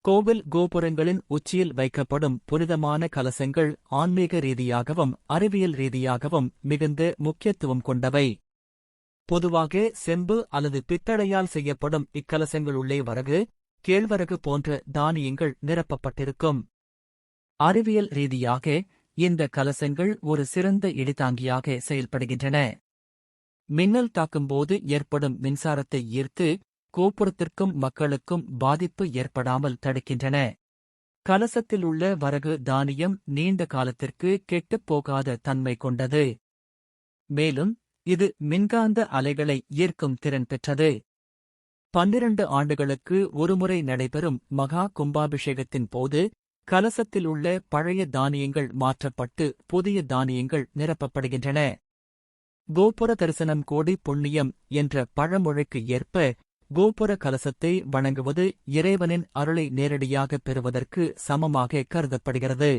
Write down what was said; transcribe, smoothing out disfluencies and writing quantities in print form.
கோவில் கோபுரங்களின் உச்சியில் வைக்கப்படும் புனிதமான கலசங்கள் ஆன்மீக ரீதியாகவும் அறிவியல் ரீதியாகவும் மிகுந்த முக்கியத்துவம் கொண்டவை. பொதுவாக செம்பு அல்லது பித்தளையால் செய்யப்படும் இக்கலசங்களுள்ளே வரகு, கேழ்வரகு போன்ற தானியங்கள் நிரப்பப்பட்டிருக்கும். அறிவியல் ரீதியாக இந்த கலசங்கள் ஒரு சிறந்த இடிதாங்கியாக செயல்படுகின்றன. மின்னல் தாக்கும்போது ஏற்படும் மின்சாரத்தை ஈர்த்து கோபுரத்திற்கும் மக்களுக்கும் பாதிப்பு ஏற்படாமல் தடுக்கின்றன. கலசத்தில் உள்ள வரகு தானியம் நீண்ட காலத்திற்கு கெட்டுப் போகாத தன்மை கொண்டது. மேலும் இது மின்காந்த அலைகளை ஈர்க்கும் திறன் பெற்றது. 12 ஆண்டுகளுக்கு ஒருமுறை நடைபெறும் மகா கும்பாபிஷேகத்தின் போது கலசத்தில் உள்ள பழைய தானியங்கள் மாற்றப்பட்டு புதிய தானியங்கள் நிரப்பப்படுகின்றன. கோபுர தரிசனம் கோடி புண்ணியம் என்ற பழமொழிக்கு ஏற்ப கோபுர கலசத்தை வணங்குவது இறைவனின் அருளை நேரடியாகப் பெறுவதற்கு சமமாக கருதப்படுகிறது.